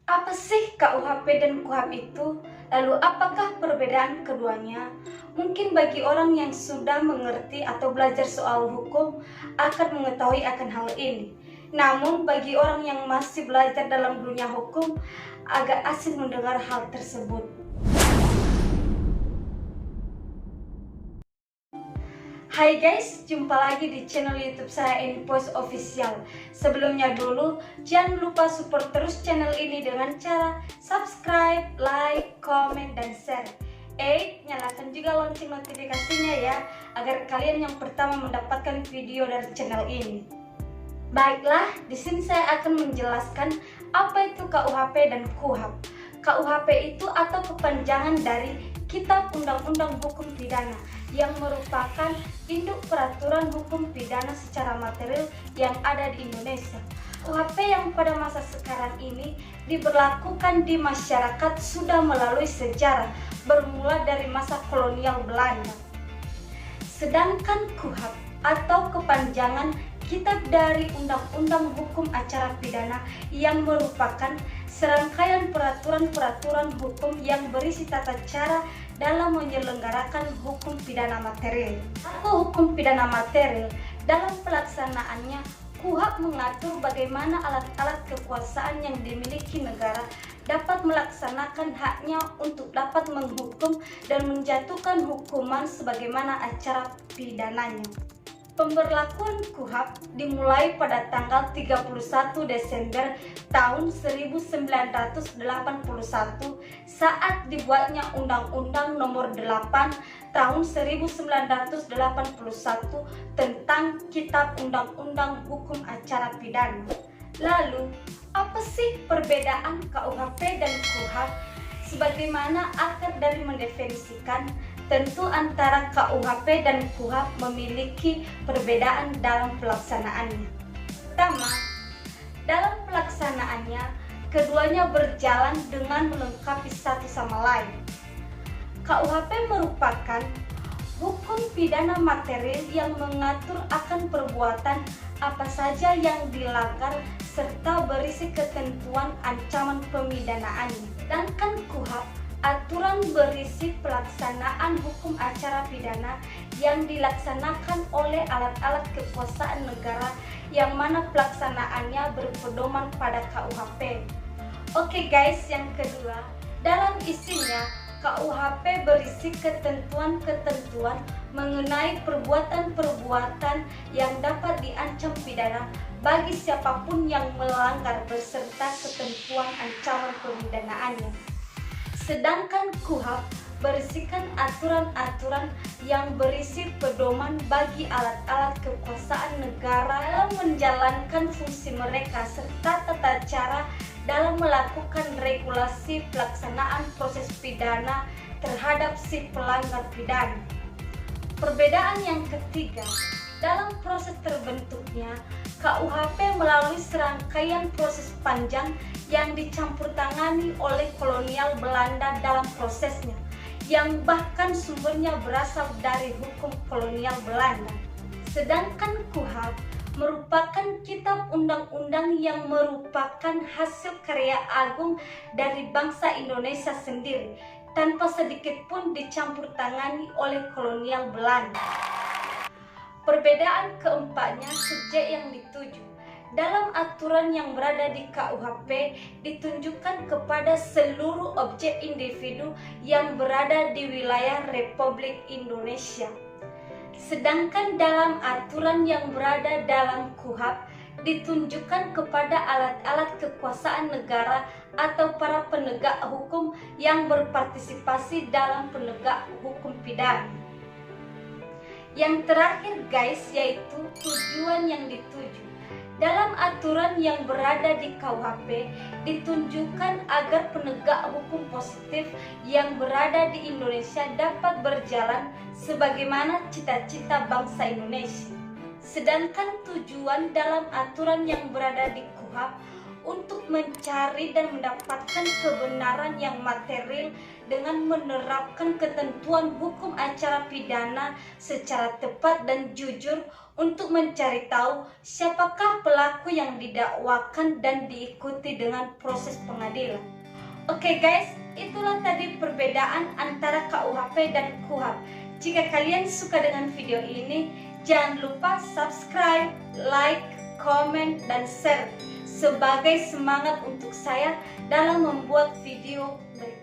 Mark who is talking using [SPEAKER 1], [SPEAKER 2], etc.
[SPEAKER 1] Apa sih KUHP dan KUHAP itu? Lalu apakah perbedaan keduanya? Mungkin bagi orang yang sudah mengerti atau belajar soal hukum akan mengetahui akan hal ini. Namun bagi orang yang masih belajar dalam dunia hukum agak asing mendengar hal tersebut. Hai guys, jumpa lagi di channel YouTube saya Inpost Official. Sebelumnya dulu, jangan lupa support terus channel ini dengan cara subscribe, like, komen, dan share. Nyalakan juga lonceng notifikasinya ya, agar kalian yang pertama mendapatkan video dari channel ini. Baiklah, di sini saya akan menjelaskan apa itu KUHP dan KUHAP. KUHP itu atau kepanjangan dari Kitab Undang-Undang Hukum Pidana yang merupakan induk peraturan hukum pidana secara material yang ada di Indonesia. KUHP yang pada masa sekarang ini diberlakukan di masyarakat sudah melalui sejarah bermula dari masa kolonial Belanda. Sedangkan KUHAP atau kepanjangan Kitab dari Undang-Undang Hukum Acara Pidana yang merupakan serangkaian peraturan-peraturan hukum yang berisi tata cara dalam menyelenggarakan hukum pidana material. Atau hukum pidana material, dalam pelaksanaannya KUHAP mengatur bagaimana alat-alat kekuasaan yang dimiliki negara dapat melaksanakan haknya untuk dapat menghukum dan menjatuhkan hukuman sebagaimana acara pidananya. Pemberlakuan KUHAP dimulai pada tanggal 31 Desember tahun 1981 saat dibuatnya Undang-Undang Nomor 8 tahun 1981 tentang Kitab Undang-Undang Hukum Acara Pidana. Lalu, apa sih perbedaan KUHP dan KUHAP? Sebagaimana akar dari mendefinisikan, tentu antara KUHP dan KUHAP memiliki perbedaan dalam pelaksanaannya. Pertama, dalam pelaksanaannya, keduanya berjalan dengan melengkapi satu sama lain. KUHP merupakan hukum pidana material yang mengatur akan perbuatan apa saja yang dilanggar serta berisi ketentuan ancaman pemidanaannya. Sedangkan KUHAP aturan berisi pelaksanaan hukum acara pidana yang dilaksanakan oleh alat-alat kekuasaan negara yang mana pelaksanaannya berpedoman pada KUHP. Oke guys, yang kedua, dalam isinya KUHP berisi ketentuan-ketentuan mengenai perbuatan-perbuatan yang dapat diancam pidana bagi siapapun yang melanggar beserta ketentuan ancaman pemidanaannya. Sedangkan KUHAP berisikan aturan-aturan yang berisi pedoman bagi alat-alat kekuasaan negara dalam menjalankan fungsi mereka serta tata cara dalam melakukan regulasi pelaksanaan proses pidana terhadap si pelanggar pidana. Perbedaan yang ketiga, dalam proses terbentuknya KUHP melalui serangkaian proses panjang yang dicampur tangani oleh kolonial Belanda dalam prosesnya, yang bahkan sumbernya berasal dari hukum kolonial Belanda. Sedangkan KUHAP merupakan kitab undang-undang yang merupakan hasil karya agung dari bangsa Indonesia sendiri, tanpa sedikit pun dicampur tangani oleh kolonial Belanda. Perbedaan keempatnya, subjek yang dituju. Dalam aturan yang berada di KUHP ditunjukkan kepada seluruh objek individu yang berada di wilayah Republik Indonesia. Sedangkan dalam aturan yang berada dalam KUHAP ditunjukkan kepada alat-alat kekuasaan negara atau para penegak hukum yang berpartisipasi dalam penegak hukum pidana. Yang terakhir guys, yaitu tujuan yang dituju. Dalam aturan yang berada di KUHP ditunjukkan agar penegak hukum positif yang berada di Indonesia dapat berjalan sebagaimana cita-cita bangsa Indonesia. Sedangkan tujuan dalam aturan yang berada di KUHP untuk mencari dan mendapatkan kebenaran yang material dengan menerapkan ketentuan hukum acara pidana secara tepat dan jujur untuk mencari tahu siapakah pelaku yang didakwakan dan diikuti dengan proses pengadilan. Oke guys, itulah tadi perbedaan antara KUHP dan KUHAP. Jika kalian suka dengan video ini, jangan lupa subscribe, like, komen, dan share sebagai semangat untuk saya dalam membuat video berikutnya.